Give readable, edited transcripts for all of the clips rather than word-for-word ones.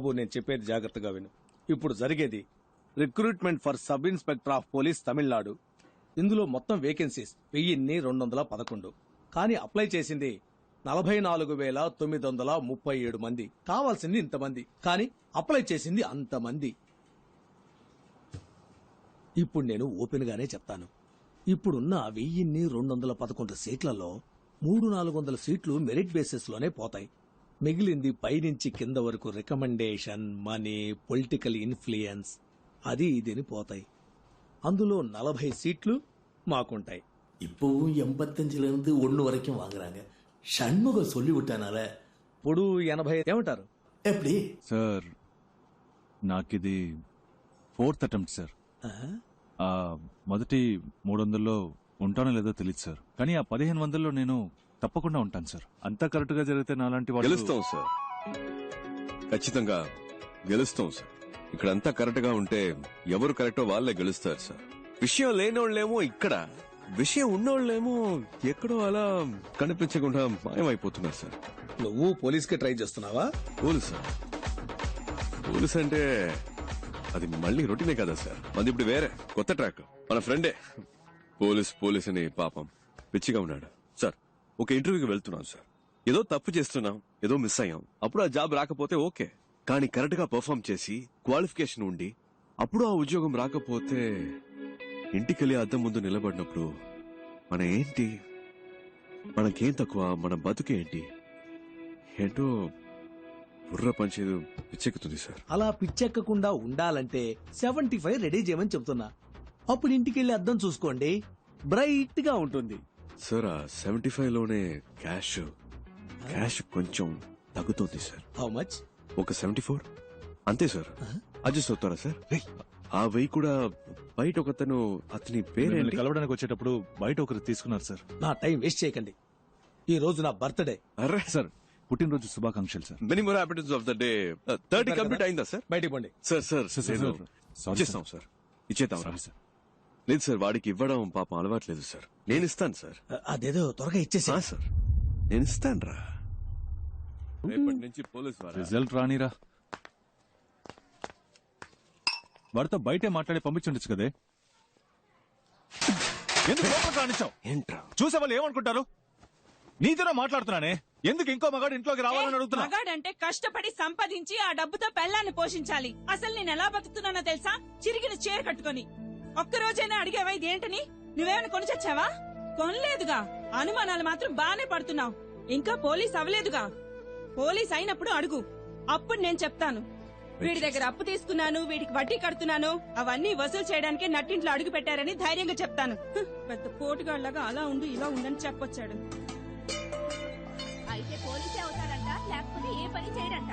బాబు నేను చెప్పేది జాగ్రత్తగా విను. ఇప్పుడు జరిగేది recruitment for sub inspector of police Tamil Nadu. ఇందులో మొత్తం వేకెన్సీస్ 1211. కానీ అప్లై చేసింది 44,937 మంది. కావాల్సింది ఇంతమంది, కానీ అప్లై చేసింది అంతమంది. ఇప్పుడు నేను ఓపెన్ గానే చెప్తాను. ఇప్పుడున్న 1211 సీట్లలో 300-400 సీట్లు మెరిట్ బేసిస్ లోనే పోతాయి. మిగిలింది పైనుంచి కింద వరకు రికమెండేషన్, మనీ, పొలిటికల్ ఇన్ఫ్లుయెన్స్ అది ఇదిని పోతాయి. అందులో 40 సీట్లు మాకుంటాయి. இப்போ 85 1 வரைக்கும் வாங்குறாங்க. షణ్ముగం சொல்லி விட்டானால ఇప్పుడు 80 ఏమంటారు? எப்படி సార్ నాకిది 4th అటెంప్ట్ సార్. మొదటి 300లో ఉంటానో లేదో తెలియదు సార్, కానీ ఆ 1500లో నేను తప్పకుండా ఉంటాను సార్. అంతా కరెక్ట్ గా జరిగితే నాలాంటి వాళ్ళు గెలుస్తాం సార్, ఖచ్చితంగా గెలుస్తాం సార్. ఇక్కడ అంతా కరెక్ట్ గా ఉంటే ఎవరు కరెక్టో వాళ్ళే గెలుస్తారు సార్. విషయం లేనోళ్ళేమో ఇక్కడ, విషయం ఉన్నోళ్ళేమో ఎక్కడో అలా కనిపించకుండా మాయమైపోతున్నారు సార్. నువ్వు పోలీస్కే ట్రై చేస్తున్నావా? పోలీసా? పోలీస్ అంటే అది మళ్ళీ రొటీనే కదా సార్. మంది ఇప్పుడు వేరే కొత్త ట్రాక్. మన ఫ్రెండే పోలీస్ అని పాపం పిచ్చిగా ఉన్నాడు సార్. ఒక ఇంటర్వ్యూకి వెళ్తున్నాం సార్, ఏదో తప్పు చేస్తున్నాం, ఏదో మిస్ అయ్యాం. అప్పుడు ఆ జాబ్ రాకపోతే ఓకే, కానీ కరెక్ట్ గా పర్ఫామ్ చేసి క్వాలిఫికేషన్ ఉండి అప్పుడు ఆ ఉద్యోగం రాకపోతే ఇంటికెళ్ళి అద్దం ముందు నిలబడినప్పుడు మన ఏంటి, మనకేం తక్కువ, మన బతుకేంటి, ఏంటో బుర్ర పంచేది పిచ్చెక్కుతుంది సార్. అలా పిచ్చెక్కకుండా ఉండాలంటే 75 రెడీ చేయమని చెప్తున్నా. అప్పుడు ఇంటికెళ్ళి అద్దం చూసుకోండి, బ్రైట్ గా ఉంటుంది సార్. ఆ 75 లోనే క్యాష్ కొంచెం తగ్గుతుంది సార్. How much? ఒక 74 అంతే సార్. అడ్జస్ట్ అవుతారా సార్? ఆ 1000 కూడా బయట ఒకతను, అతని పేరేంటి, కలవడానికి వచ్చేటప్పుడు బయట ఒకరు తీసుకున్నారు సార్. నా టైం వేస్ట్ చేయకండి. ఈ రోజు నా బర్త్డే. అర్రే సార్ పుట్టినరోజు శుభాకాంక్షలు sir. Many more happiness of the day. 30 complete అయిందా సార్? బయటికి పోండి. సార్ సారీ ఇచ్చేస్తాం సార్, ఇచ్చేద్దాం సార్. లేదు సార్, వాడికి ఇవ్వడం పాపం అలవాట్లేదు సార్. నేను ఇస్తాను సార్. అదేదో త్వరగా ఇచ్చేసా. సార్ నేను ఇస్తాను రా. రేపటి నుంచి పోలీస్ రిజల్ట్ రానిరా, వాడితో బయటే మాట్లాడి పంపించుండొచ్చు కదే. ఎందుకు లోపలికి రానిచ్చావు? ఏంట్రా చూసే వాళ్ళు ఏమనుకుంటారు? నీతోనే మాట్లాడుతున్నానే, ఎందుకు ఇంకో మగాడు ఇంట్లోకి రావాలని అడుగుతున్నా? మగాడంటే కష్టపడి సంపాదించి ఆ డబ్బుతో పెళ్ళాన్ని పోషించాలి. అసలు నేను ఎలా బతుకుతున్నానో తెలుసా? చిరిగిన చీర కట్టుకొని. ఒక్కరోజైనా అడిగేవా ఇదేంటని? నువ్వేమైనా కొని చచ్చావా? కొనలేదుగా. అనుమానాలు మాత్రం బానే పడుతున్నావు. ఇంకా పోలీస్ అవ్వలేదుగా. పోలీస్ అయినప్పుడు అడుగు, అప్పుడు నేను చెప్తాను. వీడి దగ్గర అప్పు తీసుకున్నాను, వీడికి వడ్డీ కడుతున్నాను, అవన్నీ వసూలు చేయడానికే నట్టింట్లో అడుగు పెట్టారని ధైర్యంగా చెప్తాను. పెద్ద పోటుగాళ్లాగా అలా ఉండు ఇలా ఉండని చెప్పొచ్చాడు. అయితే పోలీసే అవుతాడంట, లేకపోతే ఏ పని చేయడంట.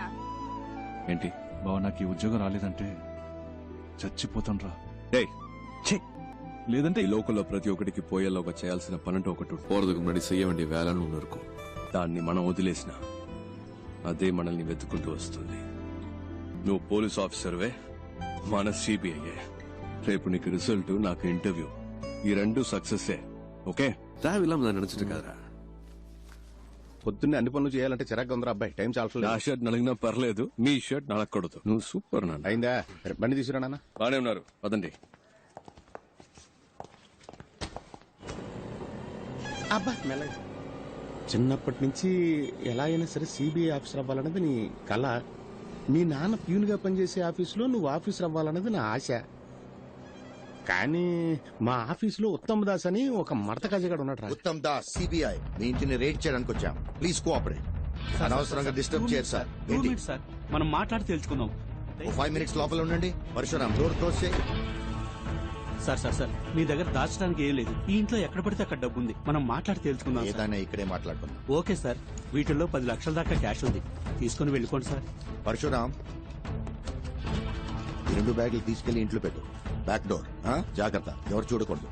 ఏంటి బావ, నాకు ఈ ఉద్యోగం రాలేదంటే చచ్చిపోతాన్రా. లేదంటే ఈ లోకంలో ప్రతి ఒక్కడికి పోయేలోగా చేయాల్సిన పనంటూ ఒకటి పోరదుకు నడి చెయ్యవండి వేలను నరుకు. దాన్ని మనం వదిలేసిన అదే మనల్ని వెతుక్కుంటూ వస్తుంది. నువ్వు పోలీస్ ఆఫీసర్వే, మన సిబిఐయే. రేపు నీకు రిజల్ట్, నాకు ఇంటర్వ్యూ, ఈ రెండు సక్సెస్. ఓకే ఇలా నడుచుట కదరా. పొద్దున్నే అన్ని పనులు చేయాలంటే చిరాకు ఉందిరా అబ్బాయి. టైం నా చాలా షర్ట్ నలిగినా పర్లేదు, నీ షర్ట్ నలగకూడదు. నువ్వు సూపర్ నాన్న. అయిందా? బండి తీసుకురా నాన్న. బానే ఉన్నారు, పదండి. అబ్బా మెల్లగా. చిన్నప్పటి నుంచి ఎలా అయినా సరే సిబిఐ ఆఫీసర్ అవ్వాలన్నది నీ కళ. మీ నాన్న ప్యూన్ గా పనిచేసే ఆఫీసులో నువ్వు ఆఫీసర్ అవ్వాలన్నది నా ఆశ. కానీ మా ఆఫీసులో ఉత్తమ్ దాస్ అని ఒక మడత కజగాడు ఉన్నాడు. ఉత్తమ్ దాస్ సిబిఐ మీ ఇంటిని రేట్ చేయడానికి వచ్చాం. Please cooperate. అనవసరంగా డిస్టర్బ్ చేయరు సార్. సార్ మనం మాట్లాడి తెలుసుకుందాం. 5 minutes లోపల ఉండండి. పరశురామ్ డోర్ క్లోజ్ చేయి. సార్ మీ దగ్గర దాచడానికి ఏం లేదు. ఈ ఇంట్లో ఎక్కడ పడితే అక్కడ డబ్బు ఉంది. మనం మాట్లాడి తెలుసుకుందాం. ఏదైనా ఇక్కడే మాట్లాడుకుందాం. ఓకే సార్, వీటిల్లో 10 లక్షల దాకా క్యాష్ ఉంది, తీసుకుని వెళ్ళిపోండి సార్. పరశురామ్ ఈ 2 బ్యాగులు తీసుకెళ్లి ఇంట్లో పెట్టు. బ్యాక్ డోర్ జాగ్రత్త, ఎవరు చూడకూడదు.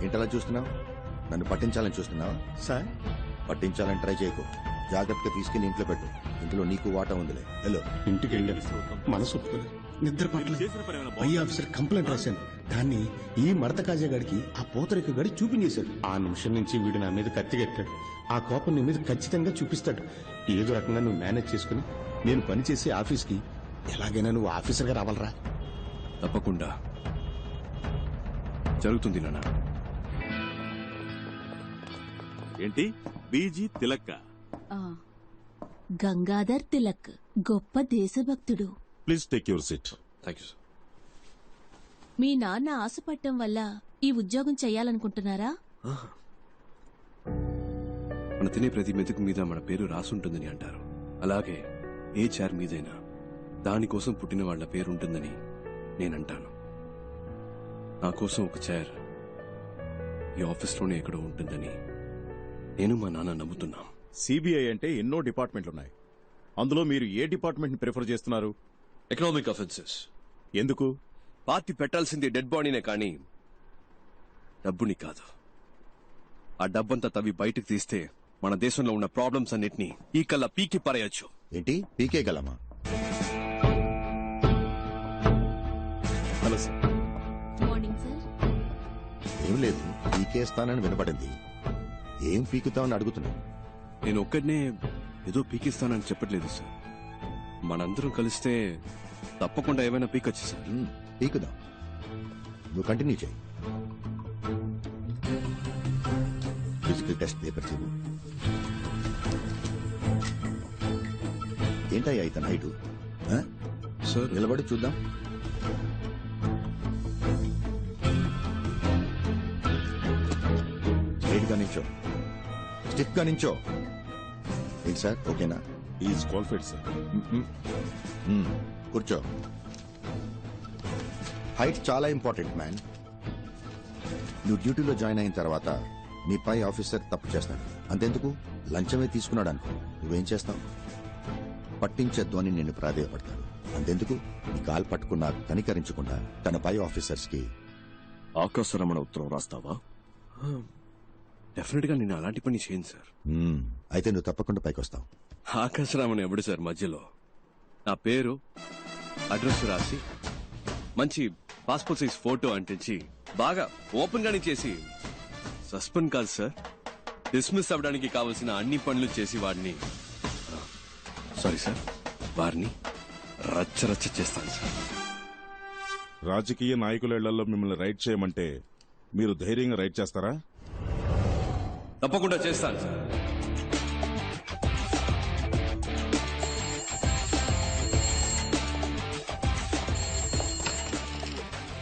ఏంటలా చూస్తున్నావు? నన్ను పట్టించాలని చూస్తున్నావా? సార్ పట్టించాలని ట్రై చేయకు. జాగ్రత్తగా తీసుకెళ్లి ఇంట్లో పెట్టు. ఇందులో నీకు వాటా ఉందిలే. హలో ఇంటికి వెళ్ళి మనసు ఒప్పుకోలేదు. నిద్ర పట్ల పై ఆఫీసర్ కంప్లైంట్ రాశాను. దాన్ని ఈ మడత కాజాగాడికి ఆ పూతరిక గడి చూపించేశాడు. ఆ నిమిషం నుంచి వీడు నా మీద కత్తిగట్టాడు. ఆ కోపం నీ మీద ఖచ్చితంగా చూపిస్తాడు. ఏదో రకంగా నువ్వు మేనేజ్ చేసుకుని నేను పనిచేసే ఆఫీస్కి ఎలాగైనా నువ్వు ఆఫీసర్గా రావాలరా. తప్పకుండా జరుగుతుంది నాన్న. ఏంటి బీజీ తిలక్క? గంగాధర్ తిలక్ గొప్ప దేశభక్తుడు. Please take your seat. Thank you sir. మీ నాన్న ఆశపట్టం వల్ల ఈ ఉద్యోగం చెయ్యాలనుకుంటున్నారా? మన తినే ప్రతి మెతుకు మీద మన పేరు రాసుంటుందని అంటారు. అలాగే ఏ చైర్ మీదైనా దానికోసం పుట్టిన వాళ్ళ పేరుంటుందని నేనంటాను. నా కోసం ఒక చైర్ ఈ ఆఫీస్లోనే ఎక్కడో ఉంటుందని నేను మా నాన్న నమ్ముతున్నాం. సిబిఐ అంటే ఎన్నో డిపార్ట్మెంట్లున్నాయి. అందులో మీరు ఏ డిపార్ట్మెంట్ ని ప్రిఫర్ చేస్తున్నారు? Economic offences. ఎందుకు? పార్టీ పెట్టాల్సింది డెడ్ బాడీనే కానీ డబ్బుని కాదు. ఆ డబ్బంతా తవ్వి బయటకు తీస్తే మన దేశంలో ఉన్న ప్రాబ్లమ్స్ అన్నిటినీ ఈ కల్లా పీకి పారేయొచ్చు. ఏంటి పీకే గలమా? Hello sir. Morning sir. ఏం లేదు, పీకేస్తానని వినపడింది. ఏం పీకుతామని అడుగుతున్నా. నేను ఒక్కడనే ఏదో పీకిస్తానని చెప్పట్లేదు సార్. మనందరం కలిస్తే తప్పకుండా ఏమైనా పీకొచ్చు సార్. పీకుదాం, నువ్వు కంటిన్యూ చేయి. ఫిజికల్ టెస్ట్ పేపర్ చూడు. ఏంటయ్యా ఇతను హైటు? సార్ నిలబడి చూద్దాం. స్ట్రైట్ గా నించో, స్టిఫ్ గా నించో. ఏంటి సార్, ఓకేనా? Is qualified sir. కూర్చో. హైట్ చాలా ఇంపార్టెంట్ మ్యాన్. నువ్వు డ్యూటీలో జాయిన్ అయిన తర్వాత నీ పై ఆఫీసర్ తప్పు చేస్తాడు. అంతెందుకు, లంచమే తీసుకున్నాడు అనుకో, నువ్వేం చేస్తావు? పట్టించొద్దు అని నిన్ను ప్రాధేయపడతాడు. అంతెందుకు, నీ కాలు పట్టుకున్నా కనికరించకుండా తన పై ఆఫీసర్స్ కి ఆకాశరమణ ఉత్తరం రాస్తావా? డెఫినెట్ గా నేను అలాంటి పని చేయను సార్. అయితే నువ్వు తప్పకుండా పైకి వస్తావు. ఆకాశరామణ ఎవడు సార్ మధ్యలో? నా పేరు అడ్రస్ రాసి మంచి పాస్పోర్ట్ సైజ్ ఫోటో అంటించి బాగా ఓపెన్ గానే చేసి సస్పెండ్ కాదు సార్, డిస్మిస్ అవ్వడానికి కావలసిన అన్ని పనులు చేసి వాడిని సారీ సార్ వారిని రచ్చరచ్చ చేస్తాను సార్. రాజకీయ నాయకుల ఇళ్లలో మిమ్మల్ని రైడ్ చేయమంటే మీరు ధైర్యంగా రైడ్ చేస్తారా? తప్పకుండా చేస్తాను సార్.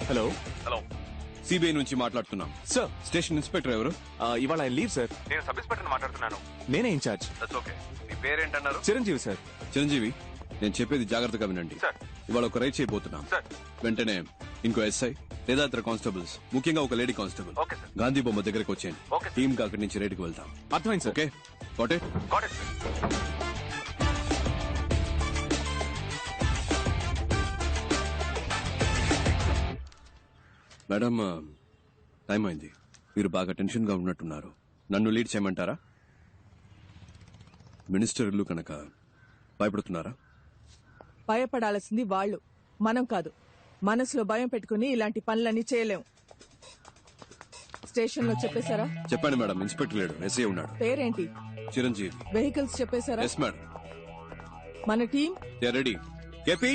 హలో హలో, సిబిఐ నుంచి మాట్లాడుతున్నాం సార్. స్టేషన్ ఇన్స్పెక్టర్ ఎవరు? ఇవాళ ఆయన లీవ్ సార్. నేను సబ్ ఇన్స్పెక్టర్ మాట్లాడుతున్నాను. నేనే ఇన్ఛార్జ్. ఓకే, మీ పేరేంటన్నారు? చిరంజీవి సార్. చిరంజీవి, నేను చెప్పేది జాగ్రత్తగా వినండి. ఇవాళ ఒక రైడ్ చేయబోతున్నాం. వెంటనే ఇంకో ఎస్ఐ లేదా ఇతర కానిస్టేబుల్స్, ముఖ్యంగా ఒక లేడీ కానిస్టేబుల్ గాంధీ బొమ్మ దగ్గరకు వచ్చేయండి. టీమ్ గా అక్కడి నుంచి రైడ్కి వెళ్తాం. అర్థమైంది sir. Okay, got it? Madam, time అయింది. మీరు బాగా టెన్షన్ గా ఉన్నట్టున్నారు. నన్ను లీడ్ చేయమంటారా? మినిస్టర్ ఇల్లు కనుక భయపడుతున్నారా? భయపడాల్సింది వాళ్ళు, మనం కాదు. మనసులో భయం పెట్టుకుని ఇలాంటి పనులన్నీ చేయలేం. స్టేషన్ లో చెప్పేశారా? చెప్పండి మేడం, ఇన్స్పెక్టర్ లేడు, ఎస్ఐ ఉన్నాడు. పేరేంటి? చిరంజీవి. వెహికల్స్ చెప్పేశారా? Yes madam. మన team ready. KP,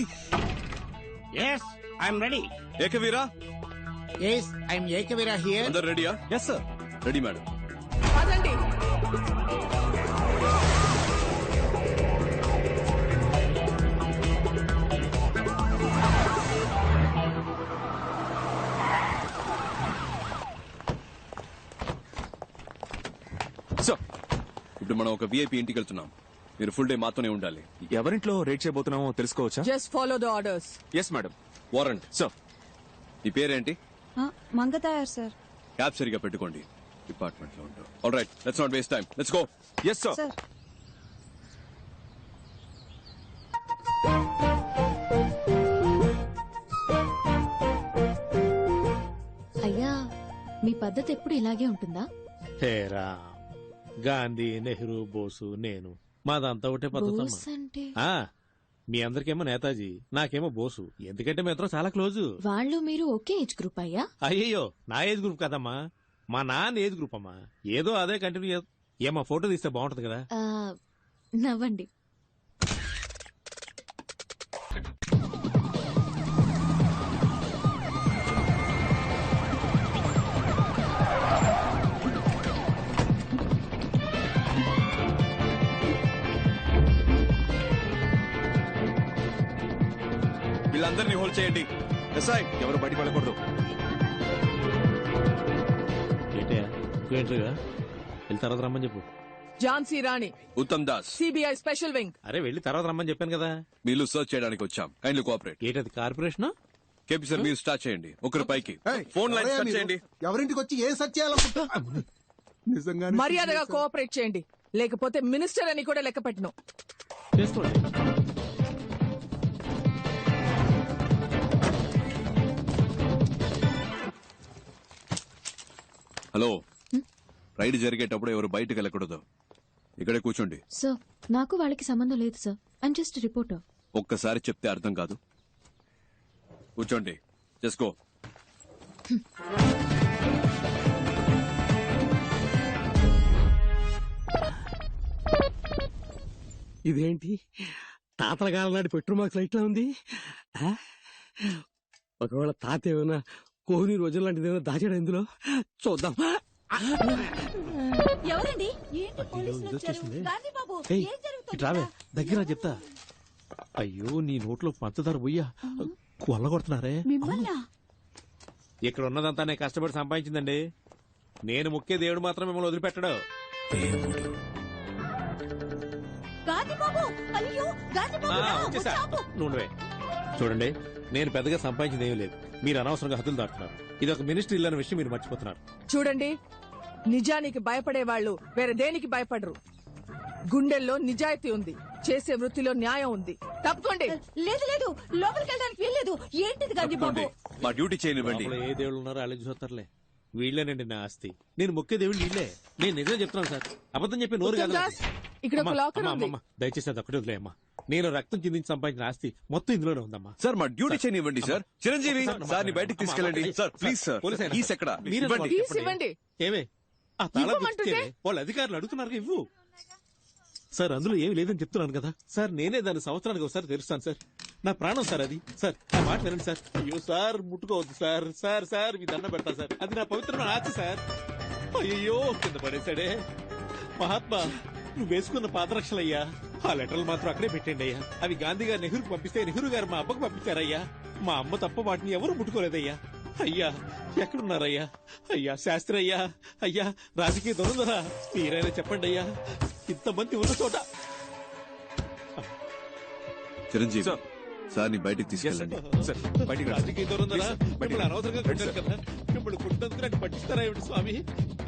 yes I'm ready. Ekaveera, yes I'm Ekaveera here. అందరు రెడీయా? Yes sir. Ready madam. పదండి. సార్, ఇప్పుడు మనం ఒక విఐపి ఇంటికి వెళ్తున్నాం. మీరు ఫుల్ డే మాతోనే ఉండాలి. ఎవరింట్లో రేడ్ చేయబోతున్నామో తెలుసుకోవచ్చా? Just follow the orders. Yes madam. Warrant. Sir. నీ పేరేంటి? మంగతాయారు సార్. క్యాబ్ సరిగా పెట్టుకోండి, డిపార్ట్మెంట్ లో ఉంటాం. All right, let's not waste time, let's go. Yes sir. అయ్యా, మీ పద్ధతి ఎప్పుడు ఇలాగే ఉంటుందా? హేరా, గాంధీ, నెహ్రూ, బోసు, నేను మాదంతా ఒకటే పద్ధతి. బోస్ అంటే ఆ, మీ అందరికేమో నేతాజీ, నాకేమో బోసు. ఎందుకంటే మీ ఇద్దరం చాలా క్లోజు. వాళ్ళు మీరు ఒకే ఏజ్ గ్రూప్ అయ్యా? అయ్యయ్యో, నా ఏజ్ గ్రూప్ కదమ్మా, మా నాన్న ఏజ్ గ్రూప్ అమ్మా. ఏదో అదే కంటిన్యూ. ఏమా ఫోటో తీస్తే బాగుంటది కదా. నవ్వండి. వీళ్ళందరినీ హోల్డ్ చేయండి. ఎస్ఐ, ఎవరు బయటికి వెళ్ళకూడదు. ఏంటేగా వెళ్ళి తర్వాత రమ్మని చెప్పు. Jhansi Rani, Uttam Das, CBI special wing. అరే వెళ్ళి తర్వాత రమ్మని చెప్పాను కదా. వీళ్ళు సర్చ్ చేయడానికి వచ్చాం. Kindly cooperate. ఏంటది కార్పొరేషన్? కేపీ సార్, మీరు స్టార్ట్ చేయండి. ఒకరి పైకి ఫోన్ లైన్ స్టార్ట్ చేయండి. ఎవరింటికి వచ్చి ఏం సెర్చ్ చేయాలనుకుంటా? నిజంగా మర్యాదగా కోఆపరేట్ చేయండి, లేకపోతే మినిస్టర్ అని కూడా లెక్క పెట్టను. చేసుకోండి. హలో, రైడ్ జరిగేటప్పుడు ఎవరు బయటకు వెళ్ళకూడదు. ఇక్కడే కూర్చోండి. సార్, నాకు వాళ్ళకి సంబంధం లేదు సార్. I'm just reporter. ఒక్కసారి చెప్తే అర్థం కాదు. కూర్చోండి. చేసుకో. ఇదేంటి తాతల కాలం నాటి పెట్రోల్ మార్క్స్ లైట్ లా ఉంది? ఒకవేళ తాత ఏమైనా కోహ్లీ రోజుల లాంటిది ఏమైనా దాచాడు ఇందులో? చూద్దాం. ఎవరండి? రావే దగ్గర చెప్తా. అయ్యో, నీ నోట్లో పంచదార పోయ్యా కొల్లగొడుతున్నారే. ఇక్కడ ఉన్నదంతా నేను కష్టపడి సంపాదించిందండి. నేను ముఖ్య దేవుడు మాత్రం మిమ్మల్ని వదిలిపెట్టడు. నువ్వే చూడండి, నేను పెద్దగా సంపాదించింది ఏమీ లేదు. మీరు అనవసరంగా హద్దులు దాటుతున్నారు. ఇది ఒక మినిస్ట్రీ ఇల్లు అన్న విషయం మీరు మర్చిపోతున్నారు. చూడండి, నిజానికి భయపడే వాళ్ళు వేరే దేనికి భయపడరు. గుండెల్లో నిజాయితీ ఉంది, చేసే వృత్తిలో న్యాయం ఉంది. తప్పకోండి. లేదు లేదు, లోపలికి వెళ్ళడానికి వీల్లేదు. ఏంటిది గాంధీ బాబు? మా డ్యూటీ చేయనివ్వండి. ఏ దేవుళ్ళు ఉన్నారో అలా చూస్తారులే. వీళ్ళేనండి నా ఆస్తి. నేను ముఖ్య దేవుళ్ళు వీళ్ళే. నేను నిజం చెప్తున్నాను సార్, అబద్ధం చెప్పి నోరు కాదు. ఇక్కడ ఒక లాకర్ ఉంది. దయచేసి అది ఒకటి వదిలేమ్మా. నేను రక్తం చిందించి సంపాదించిన ఆస్తి మొత్తం ఇందులోనే ఉందమ్మా. సార్, మా డ్యూటీ చేయనివ్వండి సార్. చిరంజీవి సార్ ని బయటికి తీసుకెళ్ళండి సార్. Please sir. కీస్ ఎక్కడ? కీస్ ఇవ్వండి. ఏమే ఆ తాళం వాళ్ళ అధికారులు అడుగుతున్నారు, ఇవ్వు. సార్, అందులో ఏమి లేదని చెప్తున్నాను కదా సార్. నేనే దాన్ని సంవత్సరానికి ఒకసారి తెరుస్తాను సార్. నా ప్రాణం సార్ అది. సార్, నా మాట వినండి సార్. అయ్యో సార్, ముట్టుకోవద్దు సార్. సార్ సార్ మీ దండం పెడతా సార్. అది నా పవిత్రమైన ఆస్తి సార్. అయ్యో, కింద పడేశాడే. మహాత్మా, నువ్వు వేసుకున్న పాదరక్షలయ్యా. ఆ లెటర్లు మాత్రం అక్కడే పెట్టండి అయ్యా. అవి గాంధీ గారు నెహ్రూకి పంపిస్తే నెహ్రూ గారు మా అబ్బకు పంపించారయ్యా. మా అమ్మ తప్ప వాటిని ఎవరు ముట్టుకోలేదయ్యా. అయ్యా, ఎక్కడున్నారయ్యా? అయ్యా శాస్త్రి అయ్యా, అయ్యా రాజకీయ దొరుకుదరా, మీరైనా చెప్పండి అయ్యా. ఇంతమంది ఉన్న చోట. చిరంజీవి సార్ ని బయటికి తీసుకెళ్ళండి. రాజకీయ దొరుకుదరా, మిమ్మల్ని అనవసరంగా కొట్టారు కదా. మిమ్మల్ని కొట్టినందుకు నాకు పట్టిస్తారా ఏమిటి స్వామి?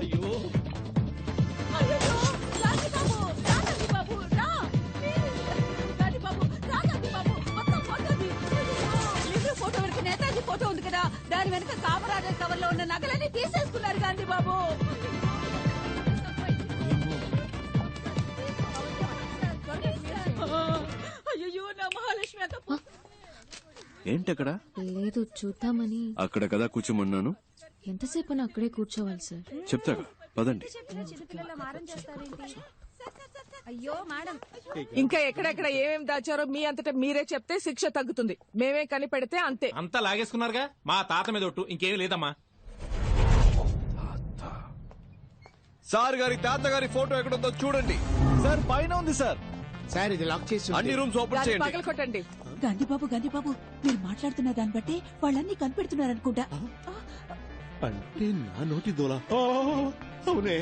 అయ్యో ఫోటో వరకు నేతాజీ ఫోటో ఉంది కదా, దాని వెనక కామరాజర్ కవర్ లో ఉన్న నగలన్నీ తీసేసుకున్నారు గాంధీ బాబు. అయ్యో, నా మహాలక్ష్మి ఏంటక్కడ? లేదు, చూద్దామని. అక్కడ కదా కూర్చోమన్నాను. ఎంతసేపు అక్కడే కూర్చోవాలి సార్? చెప్తాగా, పదండి. ఇంకా ఎక్కడెక్కడ ఏమేం దాచారో మీ అంతటా మీరే చెప్తే శిక్ష తగ్గుతుంది. మేమే కనిపెడితే అంతే. అంతా లాగేసుకున్నారుగా. మా తాత మీద ఒట్టు, ఇంకేం లేదమ్మా. సార్ గారి తాతగారి ఫోటో ఎక్కడుందో చూడండి సార్. పైన ఉంది సార్. సార్, ఇది లాక్ చేసి అన్ని రూమ్స్ ఓపెన్ దాన్ని చేయండి. పగలకొట్టండి. గాంధీ బాబు, మీరు మాట్లాడుతున్న దాన్ని బట్టి వాళ్ళన్నీ కనిపెడుతున్నారనుకుంటా. అంటే నా నోటి దోలా? అవునే.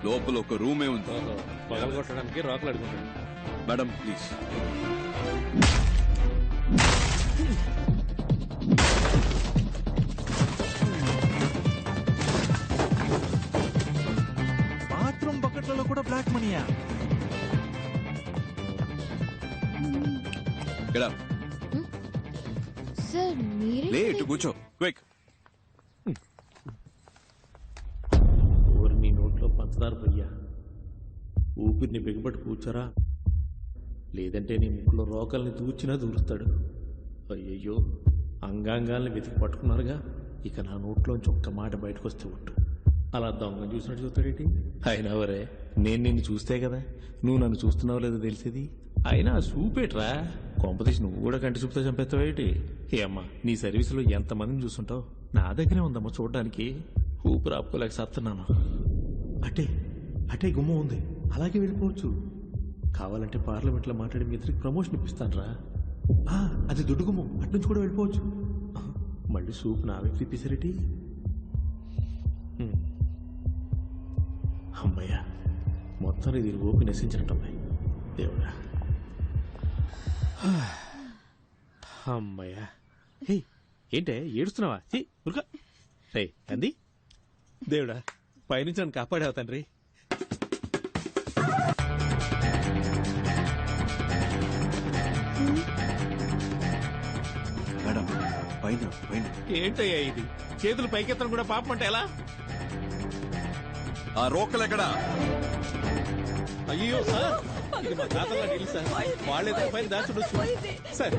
లోపల ఒక రూమే ఉంది. పగలగొట్టడానికి రాకులు అడుగుతాడు. Madam please. బాత్రూమ్ బకెట్లలో కూడా బ్లాక్ మనీయా? సార్ మీరే లేట్ కూర్చో. క్విక్. నీ నోట్లో పంచదార పోయ్యా. ఊపిరిని బిగబట్టి కూర్చోరా, లేదంటే నీ ముక్కులో రోకల్ని దూచినా దూరుస్తాడు. అయ్యయ్యో, అంగాంగాల్ని వెతికి పట్టుకున్నారుగా, ఇక నా నోట్లోంచి ఒక్క మాట బయటకు వస్తే ఒట్టు. అలా దొంగ చూసినట్టు చూస్తాడేంటి? అయినా వరే, నేను నిన్ను చూస్తే కదా నువ్వు నన్ను చూస్తున్నావు లేదో తెలిసేది. అయినా చూపేట్రా, కొంపతీసి నువ్వు కూడా కంటి చూపుతో చంపేస్తావేటి? ఏ అమ్మా, నీ సర్వీసులో ఎంతమందిని చూస్తుంటావు, నా దగ్గరే ఉందమ్మా చూడడానికి. ఊపిరి ఆపుకోలేక సస్తున్నాను. అటే అటే గుమ్మం ఉంది, అలాగే వెళ్ళిపోవచ్చు. కావాలంటే పార్లమెంట్లో మాట్లాడి మీ ఇద్దరికి ప్రమోషన్ ఇప్పిస్తానరా. అది దుడ్డు గుమ్మం, అట్నుంచి కూడా వెళ్ళిపోవచ్చు. మళ్ళీ సూప్ నా వ్యక్తి ఇప్పిసరేటి? అమ్మయ్యా, మొత్తం ఇది ఓపి నశించినట్టమ్మాయి. దేవుడా, అమ్మయ్యా. హే, ఏంటే ఏడుస్తున్నావా? ఉరుక రే అంది. దేవుడా, పైనుంచి నన్ను కాపాడావు తండ్రి. మేడం పైన పైన ఏంటయ్యా ఇది? చేతులు పైకెత్తడం కూడా పాపం అంటే ఎలా? ఆ రోకలెక్కడా? అయ్యో సార్, ఇది మా తాతల ఇల్లు సార్, వాళ్ళేదో పైన దాచుడొచ్చు సార్.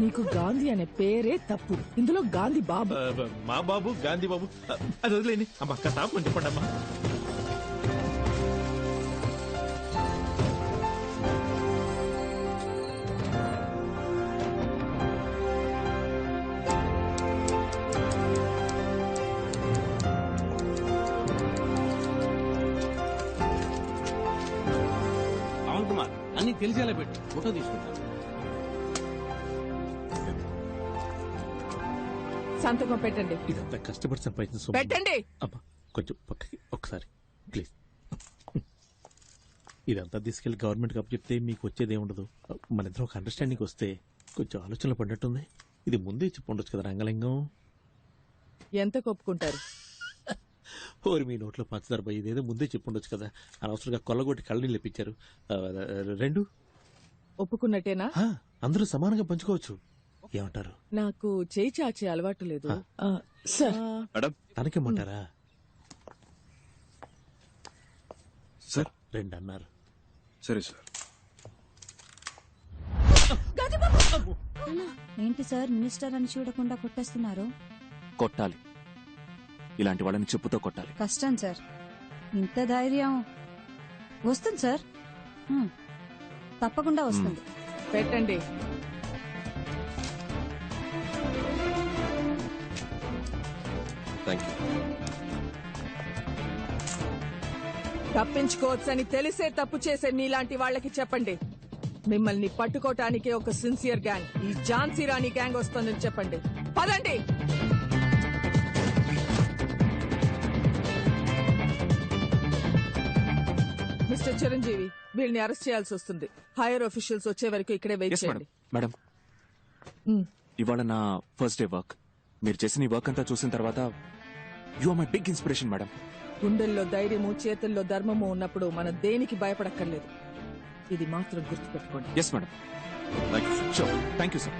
నీకు గాంధీ అనే పేరే తప్పు, ఇందులో గాంధీ బాబు. మా బాబు గాంధీ బాబు, అది వదిలేని అమ్మ. అక్క తాపని చెప్పండి అమ్మా. పవన్ కుమార్, అన్ని తెలిసేలా పెట్టు, ఫోటో తీసుకుంటాను. సంతకం పెట్టండి. ఇదంతా కష్టపడి సంపాదించిన సొమ్ము. పెట్టండి. అమ్మా కొంచెం పక్కకి ఒకసారి ప్లీజ్. ఇదంతా తీసుకెళ్లి గవర్నమెంట్ కప్పు చెప్తే మీకు వచ్చేది ఏముండదు. మన ఇద్దరం ఒక అండర్స్టాండింగ్ వస్తే కొంచెం ఆలోచనలు పడినట్టుంది. ఇది ముందే చెప్పి ఉండొచ్చు కదా రంగలింగం. ఎంత కొప్పుకుంటారు? ఓరి మీ నోట్లో పంచదార పోయి, ఇదేదో ముందే చెప్పి ఉండొచ్చు కదా. అనవసరంగా కొల్లగొట్టి కళ్ళని లేపించారు. 2 ఒప్పుకున్నట్టేనా? అందరూ సమానంగా పంచుకోవచ్చు. ఏమంటారు? నాకు చేయి చాచే అలవాటు లేదు సార్. తనకేమంటారా? సార్ 2 అన్నారు. సరే సార్. ఏంటి సార్, మినిస్టర్ అని చూడకుండా కొట్టేస్తున్నారు? కొట్టాలి, ఇలాంటి వాళ్ళని చెప్పుతో కొట్టాలి. కష్టం సార్, ఇంత ధైర్యం. వస్తుంది సార్, తప్పకుండా వస్తుంది. పెట్టండి. Thank you. తప్పించుకోవచ్చని తెలిసే తప్పు చేసే నీలాంటి వాళ్ళకి చెప్పండి, మిమ్మల్ని పట్టుకోటానికే ఒక సిన్సియర్ గ్యాంగ్, ఈ ఝాన్సీ రాణి గ్యాంగ్ వస్తుందని చెప్పండి. పదండి. మిస్టర్ చిరంజీవి, వీళ్ళని అరెస్ట్ చేయాల్సి వస్తుంది. హైయర్ ఆఫీషియల్స్ వచ్చే వరకు ఇక్కడే వెయిట్ చేయండి. మేడం, ఇవాళ నా ఫస్ట్ డే వర్క్. మీరు చేసిన ఈ వర్క్ అంతా చూసిన తర్వాత you are my big inspiration madam. గుండెల్లో ధైర్యము, చేతుల్లో ధర్మము ఉన్నప్పుడు మనం దేనికి భయపడక్కర్లేదు. ఇది మాత్రం గుర్తుపెట్టుకోండి. Yes madam. Thank you sir.